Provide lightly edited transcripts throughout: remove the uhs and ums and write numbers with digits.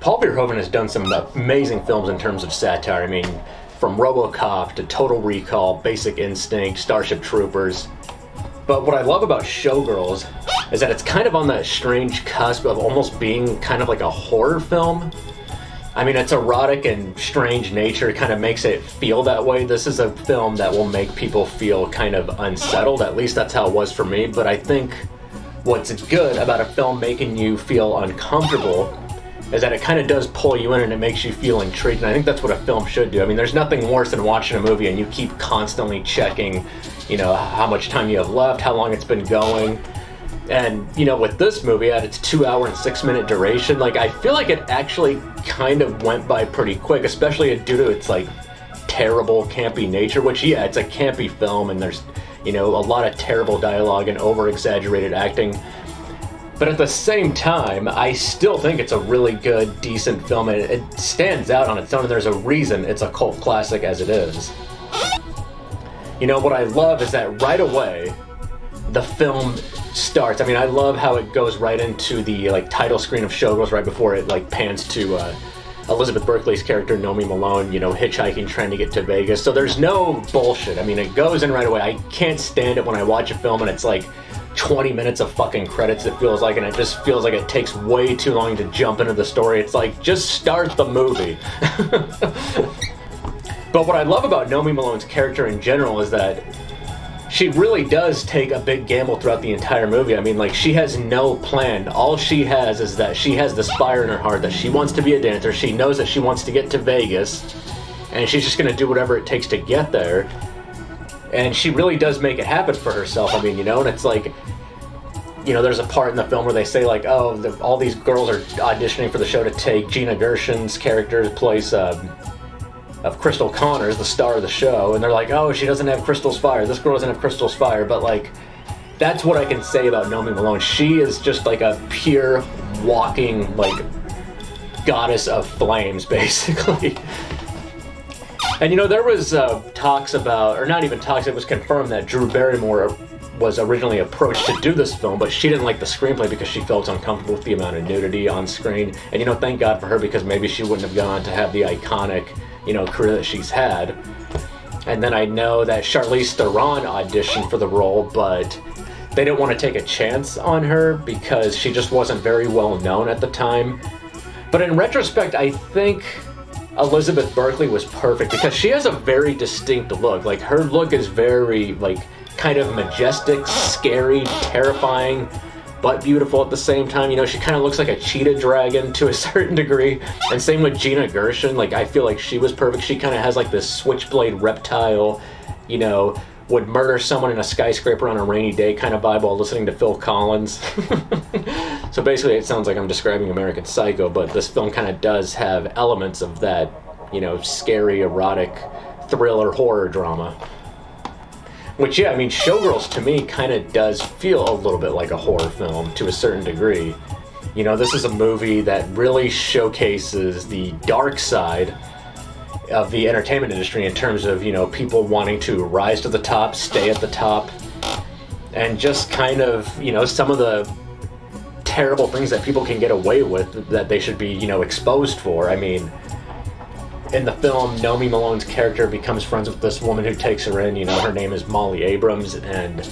Paul Verhoeven has done some amazing films in terms of satire. I mean, from RoboCop to Total Recall, Basic Instinct, Starship Troopers. But what I love about Showgirls is that it's kind of on that strange cusp of almost being kind of like a horror film. I mean, its erotic and strange nature kind of makes it feel that way. This is a film that will make people feel kind of unsettled. At least that's how it was for me. But I think what's good about a film making you feel uncomfortable is that it kind of does pull you in and it makes you feel intrigued. And I think that's what a film should do. I mean, there's nothing worse than watching a movie and you keep constantly checking, you know, how much time you have left, how long it's been going. And, you know, with this movie at its 2 hour and 6 minute duration, like, I feel like it actually kind of went by pretty quick, especially due to its, like, terrible, campy nature, which, yeah, it's a campy film and there's, you know, a lot of terrible dialogue and over-exaggerated acting. But at the same time, I still think it's a really good, decent film, and it stands out on its own, and there's a reason it's a cult classic as it is. You know, what I love is that right away, the film starts. I mean, I love how it goes right into the, like, title screen of Showgirls right before it, like, pans to Elizabeth Berkley's character, Nomi Malone, you know, hitchhiking, trying to get to Vegas. So there's no bullshit. I mean, it goes in right away. I can't stand it when I watch a film and it's, like, 20 minutes of fucking credits, it feels like, and it just feels like it takes way too long to jump into the story. It's like, just start the movie. But what I love about Nomi Malone's character in general is that she really does take a big gamble throughout the entire movie. I mean, like, she has no plan. All she has is that she has this fire in her heart that she wants to be a dancer. She knows that she wants to get to Vegas, and she's just going to do whatever it takes to get there. And she really does make it happen for herself. I mean, you know, and it's like, you know, there's a part in the film where they say, like, oh, all these girls are auditioning for the show to take Gina Gershon's character's place of Crystal Connors, the star of the show, and they're like, oh, she doesn't have Crystal's fire. This girl doesn't have Crystal's fire. But, like, that's what I can say about Nomi Malone. She is just like a pure walking, like, goddess of flames, basically. And, you know, there was talks about, or not even talks, it was confirmed that Drew Barrymore was originally approached to do this film, but she didn't like the screenplay because she felt uncomfortable with the amount of nudity on screen. And, you know, thank God for her, because maybe she wouldn't have gone on to have the iconic, you know, career that she's had. And then I know that Charlize Theron auditioned for the role, but they didn't want to take a chance on her because she just wasn't very well known at the time. But in retrospect, I think Elizabeth Berkley was perfect because she has a very distinct look. Like, her look is very, like, kind of majestic, scary, terrifying, but beautiful at the same time. You know, she kind of looks like a cheetah dragon to a certain degree. And same with Gina Gershon. Like, I feel like she was perfect. She kind of has, like, this switchblade reptile, you know, would murder someone in a skyscraper on a rainy day kind of vibe while listening to Phil Collins. So basically it sounds like I'm describing American Psycho, but this film kind of does have elements of that, you know, scary, erotic, thriller, horror drama. Which, yeah, I mean, Showgirls to me kind of does feel a little bit like a horror film to a certain degree. You know, this is a movie that really showcases the dark side of the entertainment industry in terms of, you know, people wanting to rise to the top, stay at the top, and just kind of, you know, some of the terrible things that people can get away with that they should be, you know, exposed for. I mean, in the film, Nomi Malone's character becomes friends with this woman who takes her in. You know, her name is Molly Abrams, and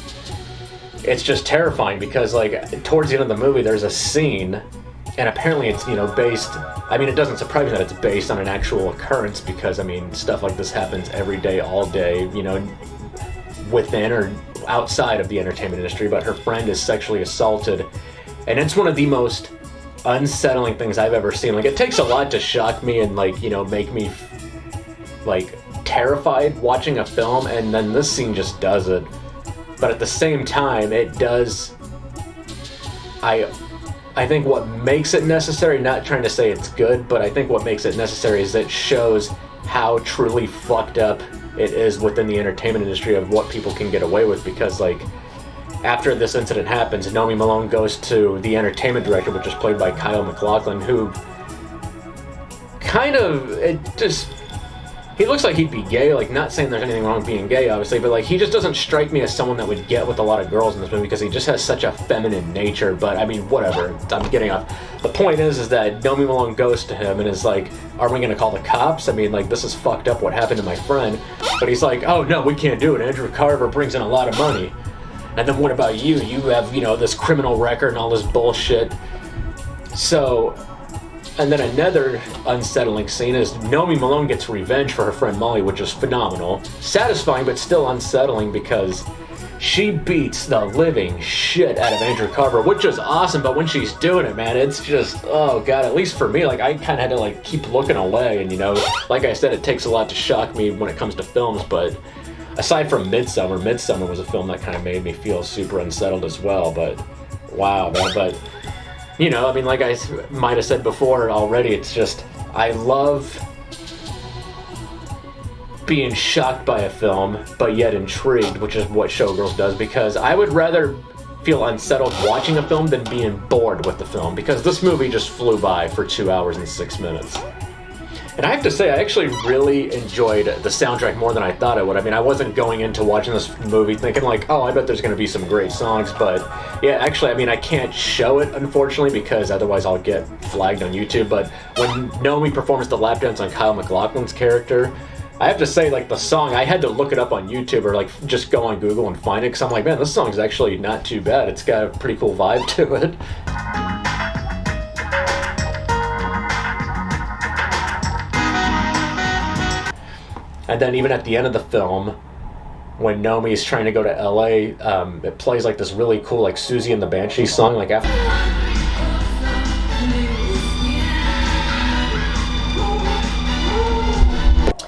it's just terrifying because, like, towards the end of the movie, there's a scene, and apparently it's, you know, based, I mean, it doesn't surprise me that it's based on an actual occurrence because, I mean, stuff like this happens every day, all day, you know, within or outside of the entertainment industry, but her friend is sexually assaulted, and it's one of the most unsettling things I've ever seen. Like, it takes a lot to shock me and, like, you know, make me, like, terrified watching a film, and then this scene just does it. But at the same time, it does, I think what makes it necessary, not trying to say it's good, but I think what makes it necessary is it shows how truly fucked up it is within the entertainment industry of what people can get away with, because, like, after this incident happens, Nomi Malone goes to the entertainment director, which is played by Maclachlan, who kind of, it just, he looks like he'd be gay, like, not saying there's anything wrong with being gay, obviously, but, like, he just doesn't strike me as someone that would get with a lot of girls in this movie because he just has such a feminine nature, but, I mean, whatever, I'm getting off. The point is that Nomi Malone goes to him and is like, are we gonna call the cops? I mean, like, this is fucked up what happened to my friend. But he's like, oh, no, we can't do it. Andrew Carver brings in a lot of money. And then what about you? You have, you know, this criminal record and all this bullshit. So... And then another unsettling scene is Nomi Malone gets revenge for her friend Molly, which is phenomenal. Satisfying, but still unsettling because she beats the living shit out of Andrew Carver, which is awesome, but when she's doing it, man, it's just, oh god, at least for me, like, I kind of had to, like, keep looking away, and, you know, like I said, it takes a lot to shock me when it comes to films, but aside from Midsummer was a film that kind of made me feel super unsettled as well, but wow, man, but... You know, I mean, like I might have said before already, it's just, I love being shocked by a film, but yet intrigued, which is what Showgirls does, because I would rather feel unsettled watching a film than being bored with the film, because this movie just flew by for 2 hours and 6 minutes. And I have to say, I actually really enjoyed the soundtrack more than I thought I would. I mean, I wasn't going into watching this movie thinking like, oh, I bet there's going to be some great songs, but yeah, actually, I mean, I can't show it, unfortunately, because otherwise I'll get flagged on YouTube, but when Nomi performs the lap dance on Kyle MacLachlan's character, I have to say, like, the song, I had to look it up on YouTube or, like, just go on Google and find it, because I'm like, man, this song's actually not too bad. It's got a pretty cool vibe to it. And then even at the end of the film, when Nomi's trying to go to LA, it plays like this really cool, like, Susie and the Banshees song, like after.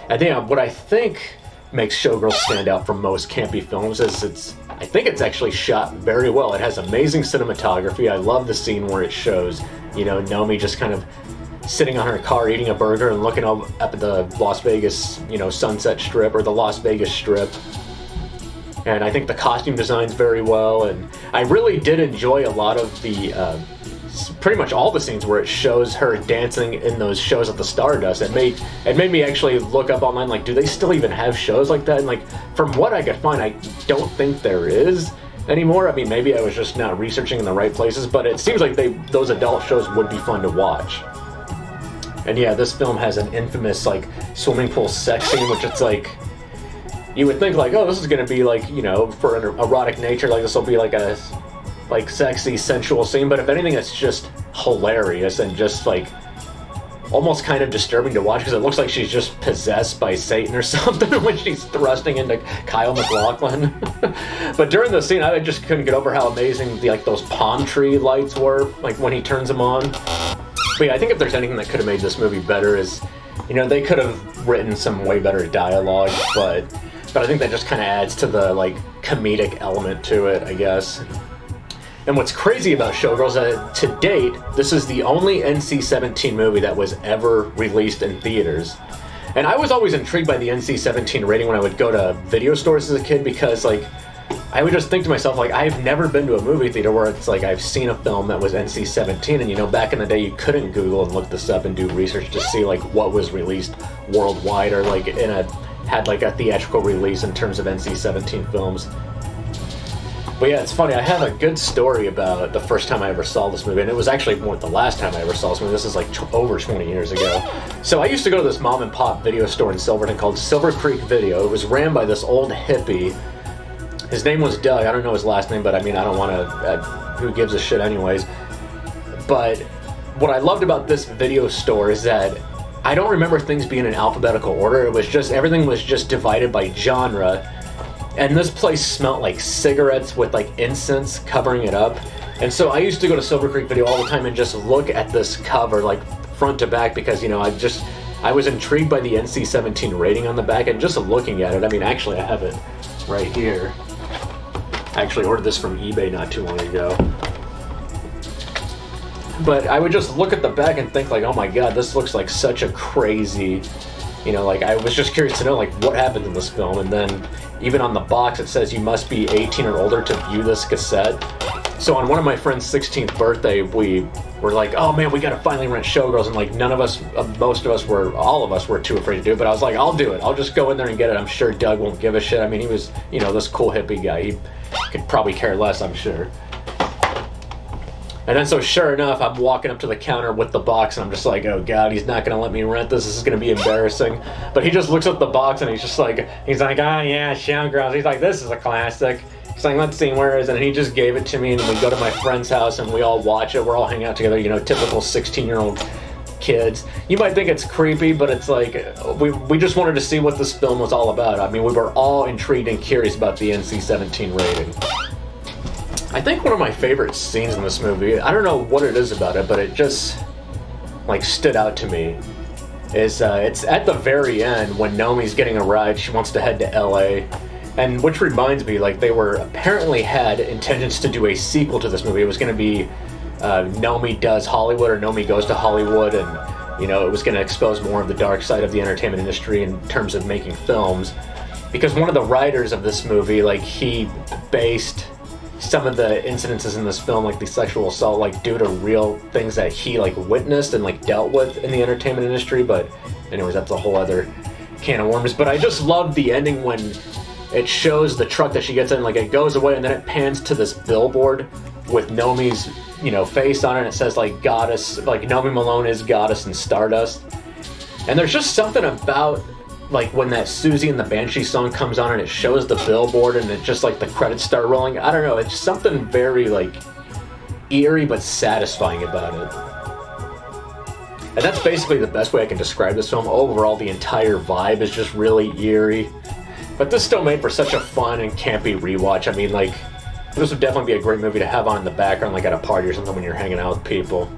And then what I think makes Showgirls stand out from most campy films is I think it's actually shot very well. It has amazing cinematography. I love the scene where it shows, you know, Nomi just kind of sitting on her car eating a burger and looking up at the Las Vegas, you know, Sunset Strip or the Las Vegas Strip. And I think the costume design's very well, and I really did enjoy a lot of the, pretty much all the scenes where it shows her dancing in those shows at the Stardust. It made me actually look up online, like, do they still even have shows like that? And, like, from what I could find, I don't think there is anymore. I mean, maybe I was just not researching in the right places, but it seems like those adult shows would be fun to watch. And yeah, this film has an infamous, like, swimming pool sex scene, which it's like, you would think, like, oh, this is gonna be, like, you know, for an erotic nature, like, this will be, like, a, like, sexy, sensual scene, but if anything, it's just hilarious and just, like, almost kind of disturbing to watch, because it looks like she's just possessed by Satan or something when she's thrusting into Kyle MacLachlan. But during the scene, I just couldn't get over how amazing, like, those palm tree lights were, like, when he turns them on. But yeah, I think if there's anything that could have made this movie better is, you know, they could have written some way better dialogue, but I think that just kind of adds to the, like, comedic element to it, I guess. And what's crazy about Showgirls is that to date, this is the only NC-17 movie that was ever released in theaters. And I was always intrigued by the NC-17 rating when I would go to video stores as a kid, because, like, I would just think to myself, like, I've never been to a movie theater where it's like I've seen a film that was NC-17, and, you know, back in the day you couldn't Google and look this up and do research to see, like, what was released worldwide or, like, had, like, a theatrical release in terms of NC-17 films. But yeah, it's funny, I have a good story about the first time I ever saw this movie, and it was actually the last time I ever saw this movie. This is like over 20 years ago. So I used to go to this mom and pop video store in Silverton called Silver Creek Video. It was ran by this old hippie. His name was Doug. I don't know his last name, but I mean, I don't want to, who gives a shit anyways. But what I loved about this video store is that I don't remember things being in alphabetical order. It was just, everything was just divided by genre. And this place smelled like cigarettes with, like, incense covering it up. And so I used to go to Silver Creek Video all the time and just look at this cover, like, front to back, because, you know, I was intrigued by the NC-17 rating on the back, and just looking at it, I mean, actually I have it right here. I actually ordered this from eBay not too long ago. But I would just look at the back and think, like, oh my god, this looks like such a crazy, you know, like, I was just curious to know, like, what happened in this film. And then even on the box it says you must be 18 or older to view this cassette. So on one of my friend's 16th birthday, we were like, oh man, we gotta finally rent Showgirls, and like none of us, most of us were, all of us were too afraid to do it. But I was like, I'll do it. I'll just go in there and get it. I'm sure Doug won't give a shit. I mean, he was, you know, this cool hippie guy. He could probably care less, I'm sure. And then so sure enough, I'm walking up to the counter with the box, and I'm just like, oh god, he's not gonna let me rent this. This is gonna be embarrassing. But he just looks at the box and he's like, oh yeah, Showgirls. He's like, this is a classic. He's like, let's see, where is it? And he just gave it to me, and we go to my friend's house and we all watch it. We're all hanging out together, you know, typical 16-year-old kids. You might think it's creepy, but it's like, we just wanted to see what this film was all about. I mean, we were all intrigued and curious about the NC-17 rating. I think one of my favorite scenes in this movie, I don't know what it is about it, but it just, like, stood out to me, is it's at the very end when Nomi's getting a ride. She wants to head to LA. And which reminds me, like, they were apparently had intentions to do a sequel to this movie. It was going to be Nomi Does Hollywood, or Nomi Goes to Hollywood, and, you know, it was going to expose more of the dark side of the entertainment industry in terms of making films. Because one of the writers of this movie, like, he based some of the incidences in this film, like the sexual assault, like due to real things that he like witnessed and like dealt with in the entertainment industry. But anyways, that's a whole other can of worms. But I just love the ending when it shows the truck that she gets in, like it goes away and then it pans to this billboard with Nomi's, you know, face on it, and it says like goddess, like Nomi Malone is goddess and stardust. And there's just something about like when that Susie and the Banshee song comes on and it shows the billboard and it just like the credits start rolling. I don't know, it's something very like eerie but satisfying about it. And that's basically the best way I can describe this film. Overall, the entire vibe is just really eerie. But this still made for such a fun and campy rewatch. I mean, like, this would definitely be a great movie to have on in the background, like at a party or something when you're hanging out with people.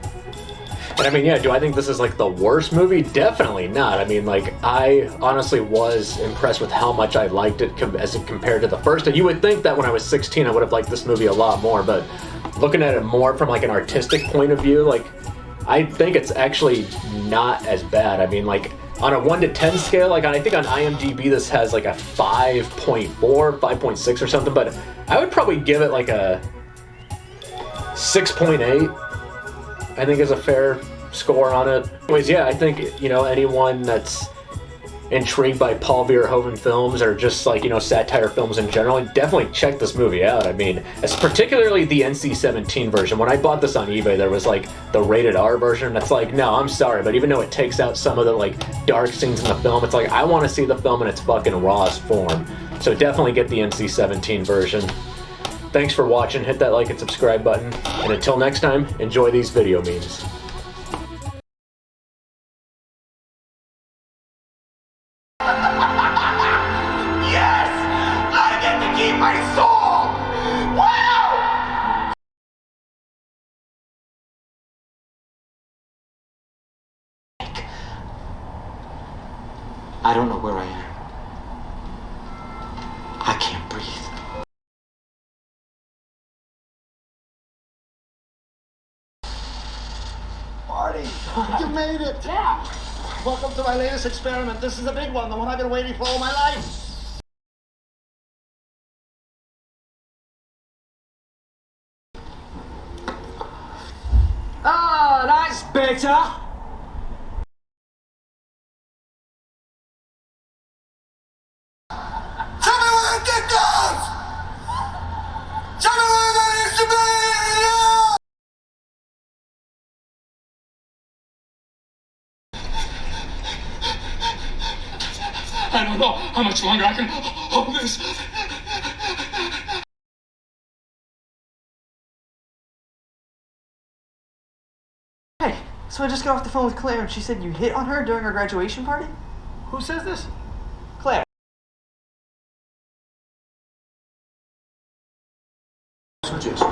And I mean, yeah, do I think this is like the worst movie? Definitely not. I mean, like, I honestly was impressed with how much I liked it as compared to the first. And you would think that when I was 16, I would have liked this movie a lot more. But looking at it more from like an artistic point of view, like, I think it's actually not as bad. I mean, like, on a 1 to 10 scale, like, I think on IMDb this has like a 5.4, 5.6 or something, but I would probably give it like a 6.8. I think is a fair score on it. Anyways, yeah, I think, you know, anyone that's intrigued by Paul Verhoeven films or just like, you know, satire films in general, definitely check this movie out. I mean, it's particularly the NC-17 version. When I bought this on eBay, there was like the rated R version. That's like, no, I'm sorry, but even though it takes out some of the like dark scenes in the film, it's like, I want to see the film in its fucking rawest form. So definitely get the NC-17 version. Thanks for watching. Hit that like and subscribe button. And until next time, enjoy these video memes. Yes! I get to keep my soul! Wow! I don't know where I am. I can't breathe. Marty, you made it! Yeah! Welcome to my latest experiment. This is a big one, the one I've been waiting for all my life. Ah, that's better! Tell me where the dick goes! Tell me where that used to be! I don't know how much longer I can hold this. Hey, so I just got off the phone with Claire and she said you hit on her during our graduation party? Who says this? Claire. Switches.